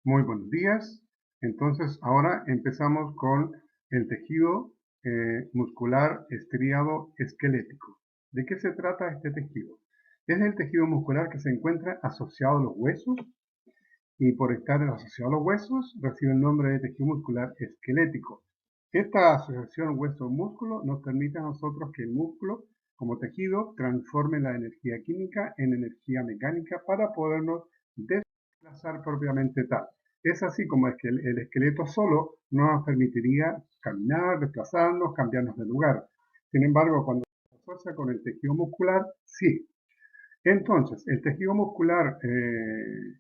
Muy buenos días. Entonces, ahora empezamos con el tejido muscular estriado esquelético. ¿De qué se trata este tejido? Es el tejido muscular que se encuentra asociado a los huesos y por estar asociado a los huesos recibe el nombre de tejido muscular esquelético. Esta asociación hueso-músculo nos permite a nosotros que el músculo como tejido transforme la energía química en energía mecánica para podernos desplazar propiamente tal. Es así como es que el esqueleto solo no nos permitiría caminar, desplazarnos, cambiarnos de lugar. Sin embargo, cuando se asocia con el tejido muscular, sí. Entonces, el tejido muscular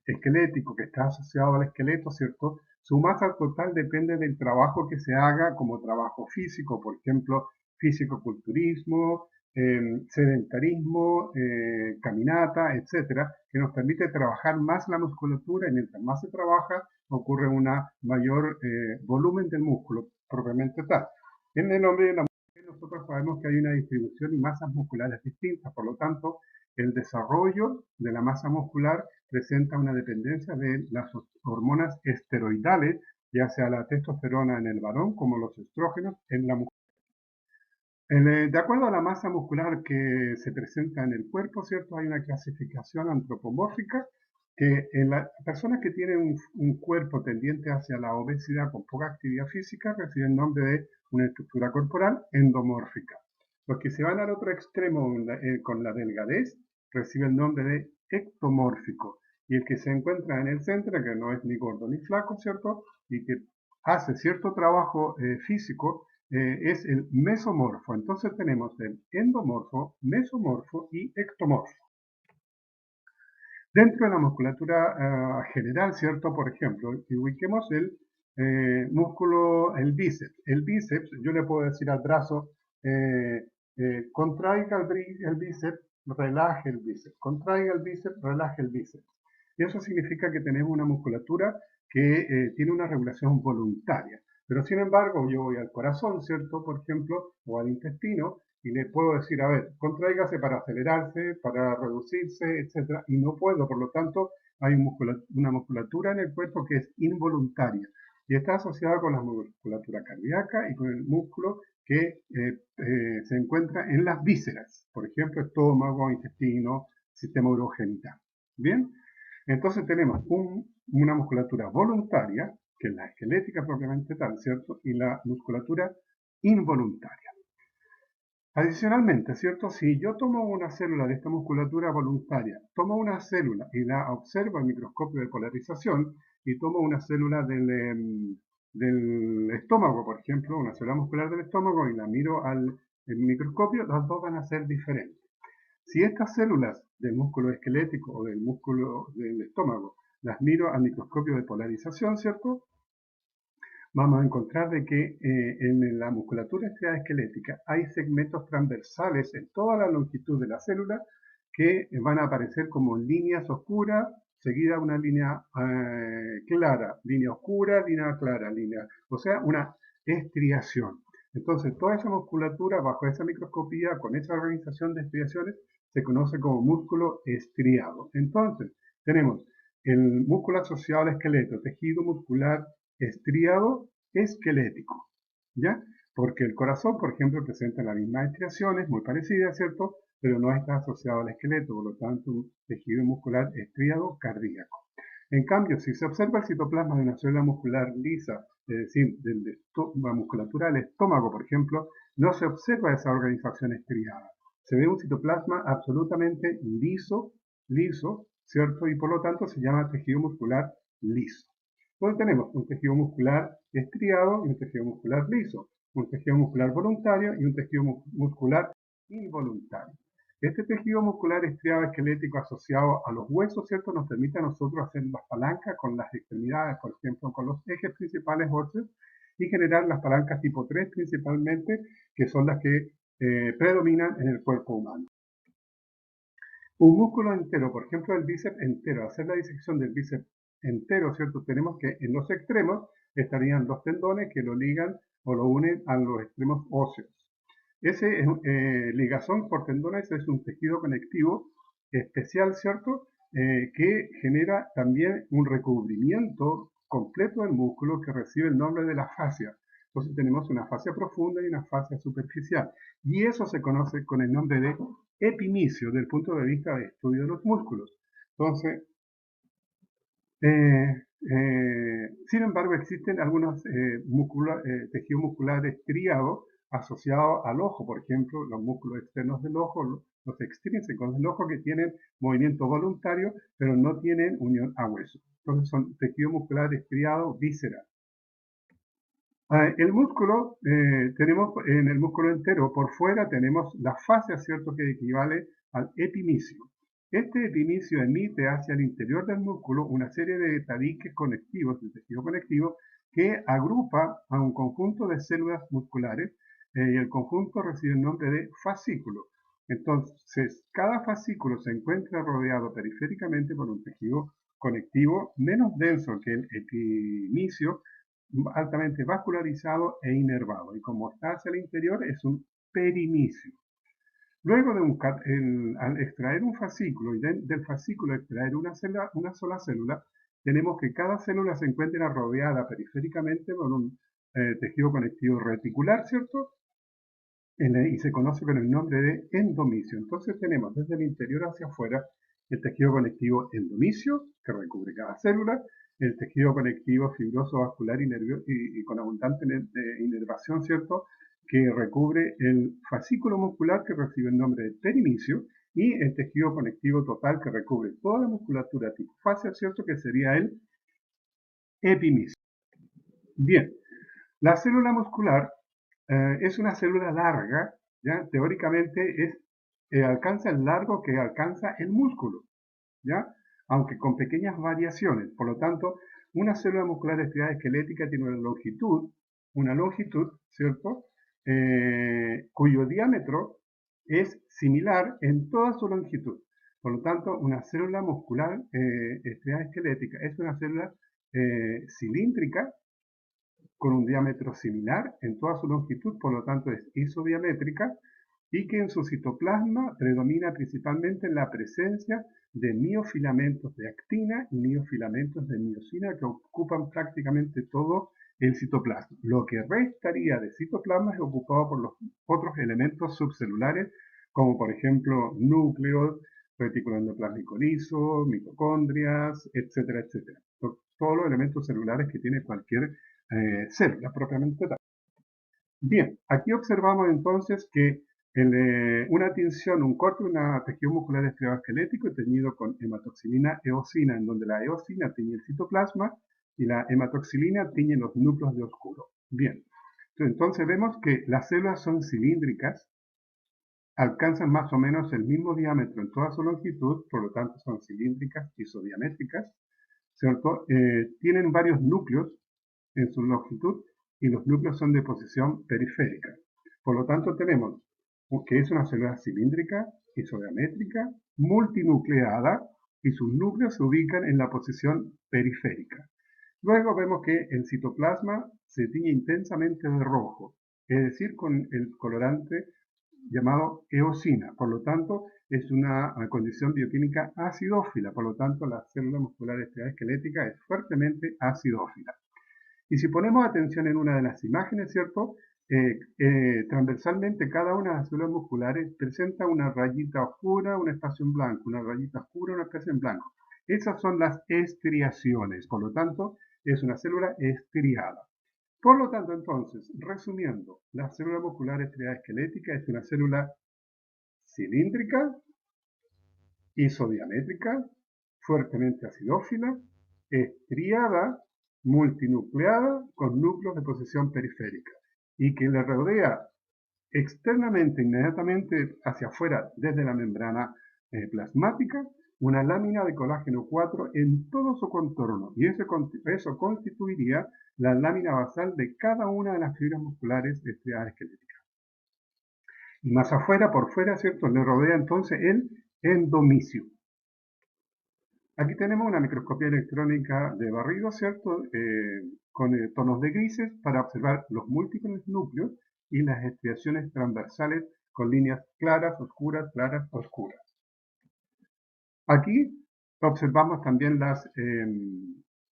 esquelético que está asociado al esqueleto, ¿cierto? Su masa total depende del trabajo que se haga como trabajo físico, por ejemplo, físico-culturismo, sedentarismo, caminata, etcétera, que nos permite trabajar más la musculatura y mientras más se trabaja ocurre un mayor volumen del músculo propiamente tal. En el hombre y en la mujer nosotros sabemos que hay una distribución y masas musculares distintas, por lo tanto, el desarrollo de la masa muscular presenta una dependencia de las hormonas esteroidales, ya sea la testosterona en el varón como los estrógenos en la mujer. De acuerdo a la masa muscular que se presenta en el cuerpo, ¿cierto? Hay una clasificación antropomórfica que en las personas que tienen un cuerpo tendiente hacia la obesidad con poca actividad física reciben el nombre de una estructura corporal endomórfica. Los que se van al otro extremo con la delgadez reciben el nombre de ectomórfico. Y el que se encuentra en el centro, que no es ni gordo ni flaco, ¿cierto? Y que hace cierto trabajo físico, es el mesomorfo. Entonces tenemos el endomorfo, mesomorfo y ectomorfo. Dentro de la musculatura general, ¿cierto? Por ejemplo, ubiquemos el músculo, el bíceps. El bíceps, yo le puedo decir al brazo, contraiga el bíceps, relaje el bíceps. Contraiga el bíceps, relaje el bíceps. Y eso significa que tenemos una musculatura que tiene una regulación voluntaria. Pero sin embargo, yo voy al corazón, ¿cierto? Por ejemplo, o al intestino, y le puedo decir, a ver, contráigase para acelerarse, para reducirse, etcétera, y no puedo, por lo tanto, hay una musculatura en el cuerpo que es involuntaria y está asociada con la musculatura cardíaca y con el músculo que se encuentra en las vísceras, por ejemplo, estómago, intestino, sistema urogenital. Bien, entonces tenemos una musculatura voluntaria, que es la esquelética propiamente tal, ¿cierto? Y la musculatura involuntaria. Adicionalmente, ¿cierto? Si yo tomo una célula de esta musculatura voluntaria, tomo una célula y la observo al microscopio de polarización y tomo una célula del estómago, por ejemplo, una célula muscular del estómago y la miro al microscopio, las dos van a ser diferentes. Si estas células del músculo esquelético o del músculo del estómago las miro al microscopio de polarización, ¿cierto? Vamos a encontrar de que en la musculatura estriada esquelética hay segmentos transversales en toda la longitud de la célula que van a aparecer como líneas oscuras, seguida una línea clara, línea oscura, línea clara, línea, o sea, una estriación. Entonces, toda esa musculatura bajo esa microscopía, con esa organización de estriaciones, se conoce como músculo estriado. Entonces, tenemos el músculo asociado al esqueleto, tejido muscular estriado esquelético, ¿ya? Porque el corazón, por ejemplo, presenta las mismas estriaciones, muy parecidas, ¿cierto? Pero no está asociado al esqueleto, por lo tanto, un tejido muscular estriado cardíaco. En cambio, si se observa el citoplasma de una célula muscular lisa, es decir, de la musculatura del estómago, por ejemplo, no se observa esa organización estriada. Se ve un citoplasma absolutamente liso, ¿cierto? Y por lo tanto se llama tejido muscular liso. Entonces tenemos un tejido muscular estriado y un tejido muscular liso, un tejido muscular voluntario y un tejido muscular involuntario. Este tejido muscular estriado esquelético asociado a los huesos, ¿cierto? Nos permite a nosotros hacer las palancas con las extremidades, por ejemplo, con los ejes principales óseos y generar las palancas tipo 3 principalmente, que son las que predominan en el cuerpo humano. Un músculo entero, por ejemplo, el bíceps entero, hacer la disección del bíceps entero, ¿cierto? Tenemos que en los extremos estarían los tendones que lo ligan o lo unen a los extremos óseos. Ese ligazón por tendones es un tejido conectivo especial, ¿cierto? Que genera también un recubrimiento completo del músculo que recibe el nombre de la fascia. Entonces tenemos una fascia profunda y una fascia superficial. Y eso se conoce con el nombre de epimicio desde el punto de vista de estudio de los músculos. Entonces, sin embargo, existen algunos tejidos musculares estriados asociados al ojo, por ejemplo, los músculos externos del ojo, los extrínsecos del ojo que tienen movimiento voluntario, pero no tienen unión a hueso. Entonces son tejidos musculares estriados vísceras. El músculo, tenemos en el músculo entero, por fuera tenemos la fascia, ¿cierto?, que equivale al epimicio. Este epimicio emite hacia el interior del músculo una serie de tabiques conectivos, de tejido conectivo, que agrupa a un conjunto de células musculares y el conjunto recibe el nombre de fascículo. Entonces, cada fascículo se encuentra rodeado periféricamente por un tejido conectivo menos denso que el epimicio, altamente vascularizado e inervado. Y como está hacia el interior, es un perimicio. Luego al extraer un fascículo y del fascículo extraer una sola célula, tenemos que cada célula se encuentra rodeada periféricamente por un tejido conectivo reticular, ¿cierto? Y se conoce con el nombre de endomicio. Entonces tenemos desde el interior hacia afuera el tejido conectivo endomicio, que recubre cada célula, el tejido conectivo fibroso vascular y con abundante inervación, ¿cierto?, que recubre el fascículo muscular, que recibe el nombre de perimicio, y el tejido conectivo total, que recubre toda la musculatura tipo fascia, ¿cierto?, que sería el epimicio. Bien, la célula muscular es una célula larga, ¿ya? Teóricamente alcanza el largo que alcanza el músculo, ¿ya? Aunque con pequeñas variaciones. Por lo tanto, una célula muscular de estriada esquelética tiene una longitud, ¿cierto? Cuyo diámetro es similar en toda su longitud. Por lo tanto, una célula muscular estriada esquelética es una célula cilíndrica con un diámetro similar en toda su longitud, por lo tanto es isodiamétrica, y que en su citoplasma predomina principalmente en la presencia de miofilamentos de actina y miofilamentos de miosina que ocupan prácticamente todo el citoplasma. Lo que restaría de citoplasma es ocupado por los otros elementos subcelulares, como por ejemplo núcleos, retículo endoplasmico liso, mitocondrias, etcétera, etcétera. Todos los elementos celulares que tiene cualquier célula propiamente tal. Bien, aquí observamos entonces que una tinción, un corte de un tejido muscular estriado esquelético teñido con hematoxilina eosina, en donde la eosina tiñe el citoplasma y la hematoxilina tiñe los núcleos de oscuro. Bien, entonces vemos que las células son cilíndricas, alcanzan más o menos el mismo diámetro en toda su longitud, por lo tanto son cilíndricas, isodiamétricas, ¿cierto? Tienen varios núcleos en su longitud y los núcleos son de posición periférica. Por lo tanto, tenemos que es una célula cilíndrica, isodiamétrica, multinucleada y sus núcleos se ubican en la posición periférica. Luego vemos que el citoplasma se tiñe intensamente de rojo, es decir, con el colorante llamado eosina. Por lo tanto, es una condición bioquímica acidófila. Por lo tanto, la célula muscular estriada esquelética es fuertemente acidófila. Y si ponemos atención en una de las imágenes, ¿cierto? Transversalmente cada una de las células musculares presenta una rayita oscura, un espacio en blanco, una rayita oscura, un espacio en blanco. Esas son las estriaciones, por lo tanto, es una célula estriada. Por lo tanto, entonces, resumiendo, la célula muscular estriada esquelética es una célula cilíndrica, isodiamétrica, fuertemente acidófila, estriada, multinucleada, con núcleos de posición periférica, y que le rodea externamente, inmediatamente hacia afuera, desde la membrana plasmática, una lámina de colágeno 4 en todo su contorno, y eso constituiría la lámina basal de cada una de las fibras musculares estriadas esqueléticas. Y más afuera, por fuera, ¿cierto?, le rodea entonces el endomicio. Aquí tenemos una microscopía electrónica de barrido, ¿cierto?, con tonos de grises para observar los múltiples núcleos y las estriaciones transversales con líneas claras, oscuras, claras, oscuras. Aquí observamos también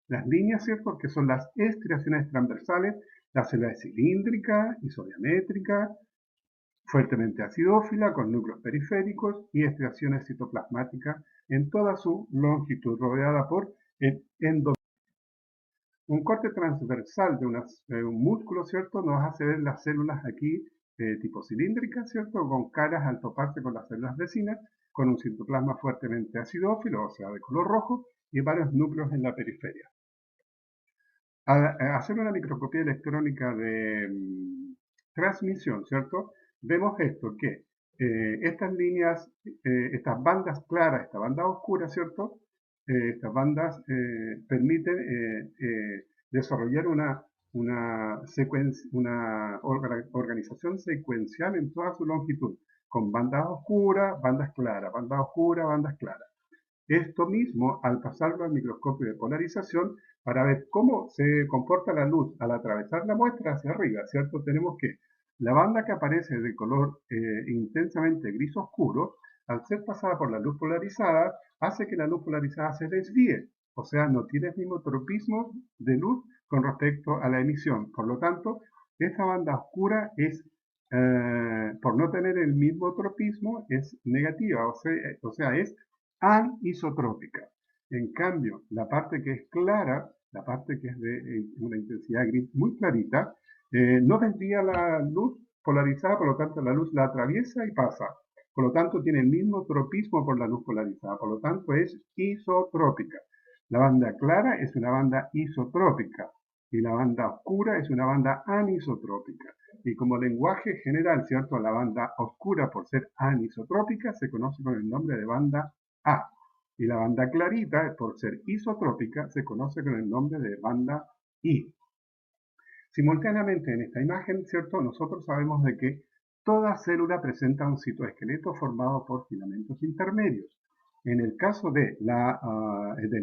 Las líneas, ¿cierto? Que son las estriaciones transversales. La célula es cilíndrica, isodiamétrica, fuertemente acidófila, con núcleos periféricos y estriaciones citoplasmáticas en toda su longitud, rodeada por el endotelium. Un corte transversal de un músculo, ¿cierto? Nos hace ver las células aquí tipo cilíndricas, ¿cierto? Con caras al toparse con las células vecinas, con un citoplasma fuertemente acidófilo, o sea, de color rojo, y varios núcleos en la periferia. Al hacer una microscopía electrónica de transmisión, ¿cierto? Vemos esto, que estas líneas, estas bandas claras, esta banda oscura, ¿cierto? Estas bandas permiten desarrollar una organización secuencial en toda su longitud, con bandas oscuras, bandas claras, bandas oscuras, bandas claras. Esto mismo, al pasarlo al microscopio de polarización, para ver cómo se comporta la luz al atravesar la muestra hacia arriba, ¿cierto? Tenemos que la banda que aparece de color intensamente gris oscuro, al ser pasada por la luz polarizada, hace que la luz polarizada se desvíe, o sea, no tiene el mismo tropismo de luz con respecto a la emisión. Por lo tanto, esta banda oscura es, por no tener el mismo tropismo, es negativa, o sea, es anisotrópica. En cambio, la parte que es clara, la parte que es de una intensidad gris muy clarita, no desvía la luz polarizada, por lo tanto la luz la atraviesa y pasa. Por lo tanto, tiene el mismo tropismo por la luz polarizada, por lo tanto es isotrópica. La banda clara es una banda isotrópica y la banda oscura es una banda anisotrópica. Y como lenguaje general, ¿cierto? La banda oscura, por ser anisotrópica, se conoce con el nombre de banda A. Y la banda clarita, por ser isotrópica, se conoce con el nombre de banda I. Simultáneamente en esta imagen, ¿cierto? Nosotros sabemos de que toda célula presenta un citoesqueleto formado por filamentos intermedios. En el caso del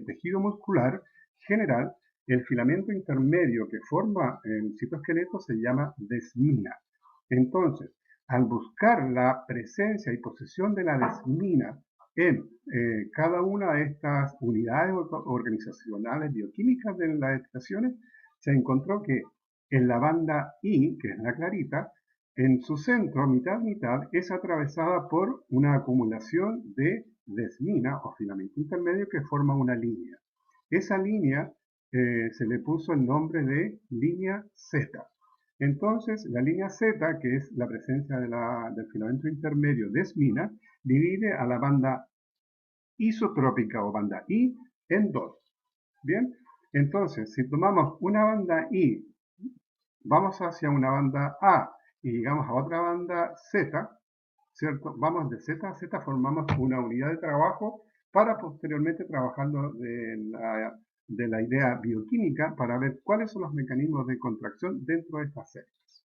tejido muscular general, el filamento intermedio que forma el citoesqueleto se llama desmina. Entonces, al buscar la presencia y posesión de la desmina en cada una de estas unidades organizacionales bioquímicas de las estaciones, se encontró que en la banda I, que es la clarita, en su centro, mitad-mitad, es atravesada por una acumulación de desmina o filamento intermedio que forma una línea. Esa línea se le puso el nombre de línea Z. Entonces, la línea Z, que es la presencia del filamento intermedio desmina, divide a la banda isotrópica o banda I en dos. Bien, entonces, si tomamos una banda I, vamos hacia una banda A y llegamos a otra banda Z, ¿cierto? Vamos de Z a Z, formamos una unidad de trabajo para posteriormente trabajando de la idea bioquímica para ver cuáles son los mecanismos de contracción dentro de estas células.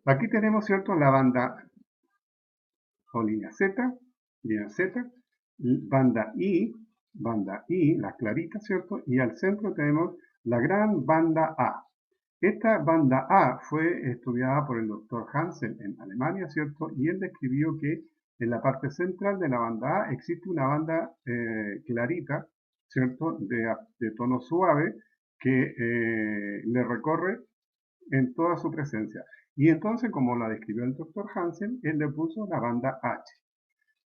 Aquí tenemos, ¿cierto?, la banda o línea Z, banda I, la clarita, ¿cierto? Y al centro tenemos la gran banda A. Esta banda A fue estudiada por el doctor Hansen en Alemania, ¿cierto? Y él describió que en la parte central de la banda A existe una banda clarita, ¿cierto? De tono suave que le recorre en toda su presencia. Y entonces, como la describió el doctor Hansen, él le puso la banda H.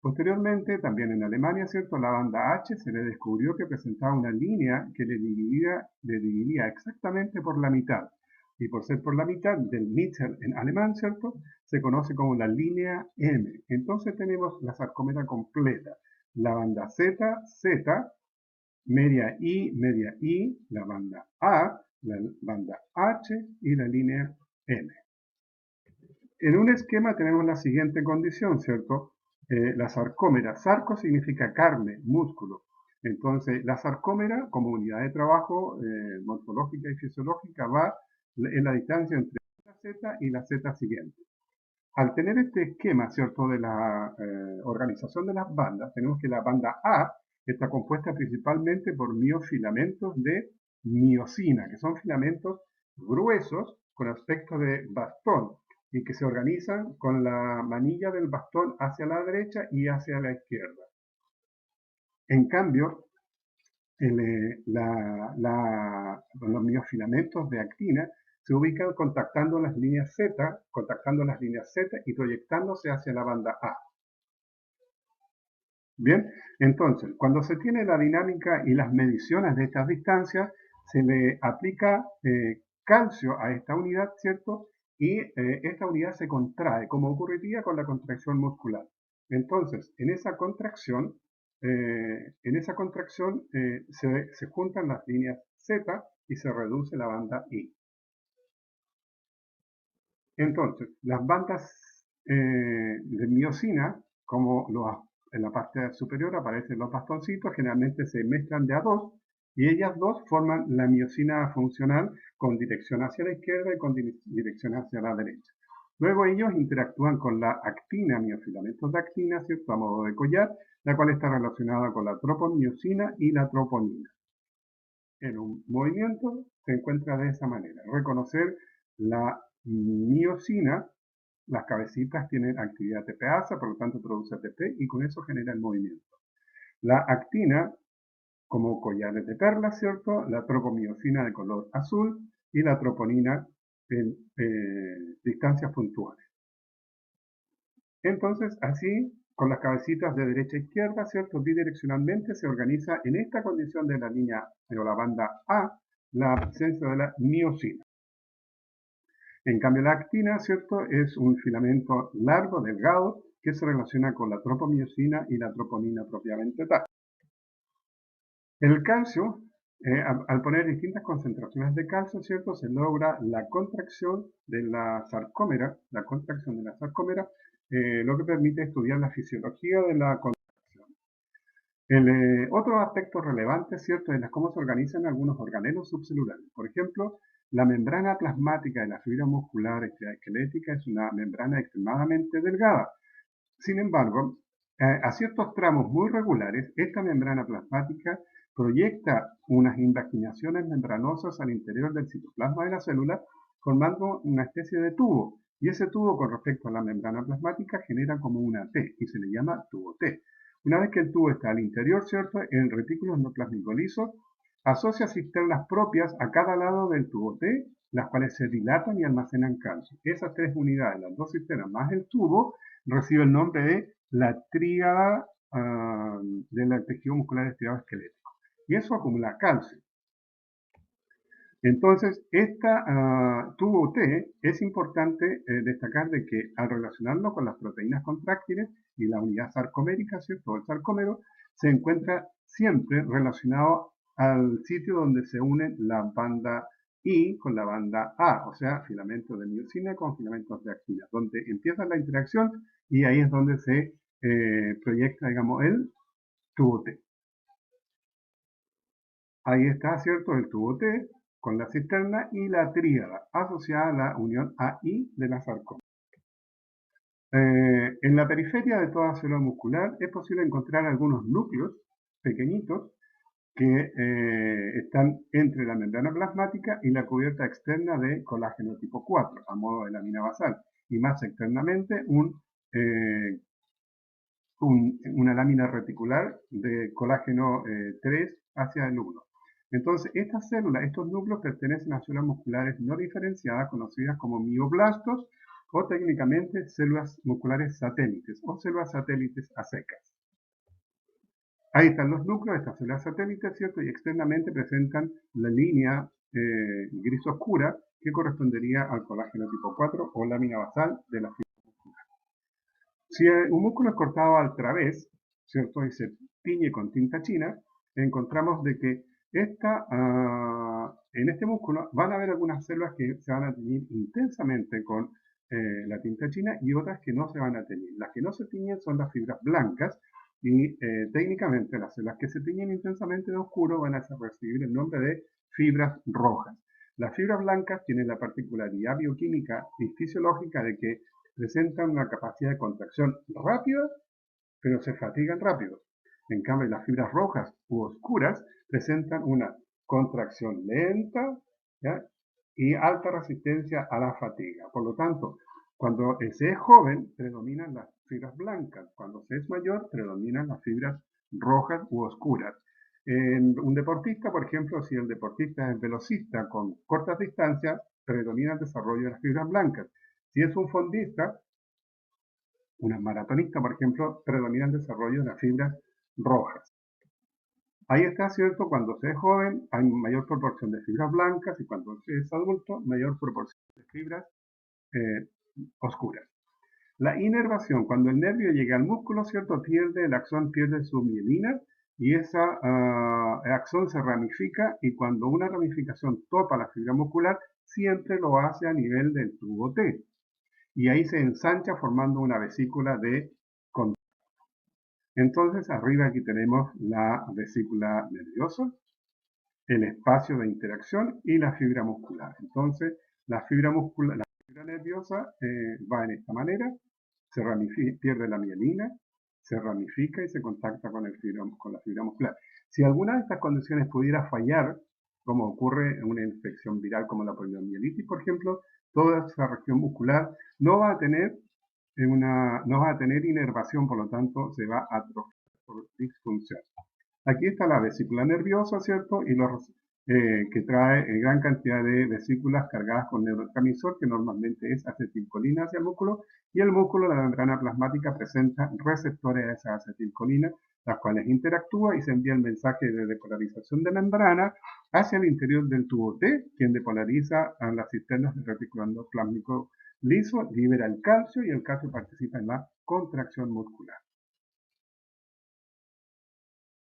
Posteriormente, también en Alemania, ¿cierto? La banda H se le descubrió que presentaba una línea que le dividía exactamente por la mitad. Y por ser por la mitad del Mittel en alemán, ¿cierto? Se conoce como la línea M. Entonces tenemos la sarcómera completa. La banda Z, Z, media I, la banda A, la banda H y la línea M. En un esquema tenemos la siguiente condición, ¿cierto? La sarcómera. Sarco significa carne, músculo. Entonces, la sarcómera, como unidad de trabajo morfológica y fisiológica, va en la distancia entre la Z y la Z siguiente. Al tener este esquema, ¿cierto?, de la organización de las bandas, tenemos que la banda A está compuesta principalmente por miofilamentos de miosina, que son filamentos gruesos con aspecto de bastón y que se organizan con la manilla del bastón hacia la derecha y hacia la izquierda. En cambio, los miofilamentos de actina se ubican contactando las líneas Z y proyectándose hacia la banda A. Bien, entonces, cuando se tiene la dinámica y las mediciones de estas distancias, se le aplica calcio a esta unidad, ¿cierto? Y esta unidad se contrae, como ocurriría con la contracción muscular. Entonces, se juntan las líneas Z y se reduce la banda I. Entonces, las bandas de miosina, en la parte superior aparecen los bastoncitos, generalmente se mezclan de a dos, y ellas dos forman la miosina funcional con dirección hacia la izquierda y con dirección hacia la derecha. Luego ellos interactúan con la actina, miofilamentos de actina, ¿cierto? A modo de collar, la cual está relacionada con la tropomiosina y la troponina. En un movimiento se encuentra de esa manera. Reconocer la miosina, las cabecitas tienen actividad TPasa, por lo tanto produce ATP y con eso genera el movimiento. La actina, como collares de perlas, ¿cierto? La tropomiosina de color azul y la troponina en distancias puntuales. Entonces, así, con las cabecitas de derecha a izquierda, ¿cierto? Bidireccionalmente se organiza en esta condición de la línea o la banda A la presencia de la miosina. En cambio, la actina, ¿cierto? Es un filamento largo, delgado, que se relaciona con la tropomiosina y la troponina propiamente tal. El calcio, al poner distintas concentraciones de calcio, ¿cierto? Se logra la contracción de la sarcómera, lo que permite estudiar la fisiología de la contracción. Otro aspecto relevante, ¿cierto?, es cómo se organizan algunos organelos subcelulares. Por ejemplo, la membrana plasmática de la fibra muscular esquelética es una membrana extremadamente delgada. Sin embargo, a ciertos tramos muy regulares, esta membrana plasmática proyecta unas invaginaciones membranosas al interior del citoplasma de la célula, formando una especie de tubo. Y ese tubo, con respecto a la membrana plasmática, genera como una T y se le llama tubo T. Una vez que el tubo está al interior, ¿cierto?, el retículo endoplásmico liso asocia cisternas propias a cada lado del tubo T, las cuales se dilatan y almacenan calcio. Esas tres unidades, las dos cisternas más el tubo, recibe el nombre de la tríada del tejido muscular estriado esquelético. Y eso acumula calcio. Entonces, esta tubo T es importante destacar de que al relacionarlo con las proteínas contráctiles y la unidad sarcomérica, ¿cierto? El sarcómero se encuentra siempre relacionado al sitio donde se une la banda I con la banda A, o sea, filamentos de miosina con filamentos de actina, donde empieza la interacción y ahí es donde se proyecta, digamos, el tubo T. Ahí está, ¿cierto?, el tubo T con la cisterna y la tríada asociada a la unión AI de la sarcómera. En la periferia de toda célula muscular es posible encontrar algunos núcleos pequeñitos que están entre la membrana plasmática y la cubierta externa de colágeno tipo 4, a modo de lámina basal, y más externamente una lámina reticular de colágeno 3 hacia el 1. Entonces, estas células, estos núcleos pertenecen a células musculares no diferenciadas, conocidas como mioblastos, o técnicamente células musculares satélites, o células satélites a secas. Ahí están los núcleos de estas células satélites, ¿cierto? Y externamente presentan la línea gris oscura, que correspondería al colágeno tipo 4 o lámina basal de la fibra muscular. Si un músculo es cortado al través, ¿cierto?, y se tiñe con tinta china, encontramos de que en este músculo van a haber algunas células que se van a teñir intensamente con la tinta china y otras que no se van a teñir. Las que no se tiñen son las fibras blancas y técnicamente las células que se tiñen intensamente de oscuro van a recibir el nombre de fibras rojas. Las fibras blancas tienen la particularidad bioquímica y fisiológica de que presentan una capacidad de contracción rápida, pero se fatigan rápido. En cambio, las fibras rojas u oscuras presentan una contracción lenta, ¿ya?, y alta resistencia a la fatiga. Por lo tanto, cuando se es joven, predominan las fibras blancas. Cuando se es mayor, predominan las fibras rojas u oscuras. En un deportista, por ejemplo, si el deportista es velocista con cortas distancias, predomina el desarrollo de las fibras blancas. Si es un fondista, una maratonista, por ejemplo, predomina el desarrollo de las fibras rojas. Ahí está, ¿cierto? Cuando se es joven hay mayor proporción de fibras blancas y cuando se es adulto, mayor proporción de fibras eh, oscuras. La inervación, cuando el nervio llega al músculo, ¿cierto? El axón pierde su mielina y esa axón se ramifica y cuando una ramificación topa la fibra muscular, siempre lo hace a nivel del tubo T. Y ahí se ensancha formando una vesícula de contacto. Entonces, arriba aquí tenemos la vesícula nerviosa, el espacio de interacción y la fibra muscular. Entonces, la fibra muscular, la fibra nerviosa va en esta manera, se pierde la mielina, se ramifica y se contacta con la fibra muscular. Si alguna de estas condiciones pudiera fallar, como ocurre en una infección viral como la poliomielitis, por ejemplo, toda esa región muscular no va a tener no va a tener inervación, por lo tanto se va a atrofiar por disfunción. Aquí está la vesícula nerviosa, ¿cierto? Y que trae gran cantidad de vesículas cargadas con neurotransmisor, que normalmente es acetilcolina hacia el músculo, y el músculo, la membrana plasmática, presenta receptores a esa acetilcolina, las cuales interactúan y se envía el mensaje de depolarización de membrana hacia el interior del tubo T, quien depolariza a las cisternas del retículo endoplásmico liso, libera el calcio y el calcio participa en la contracción muscular.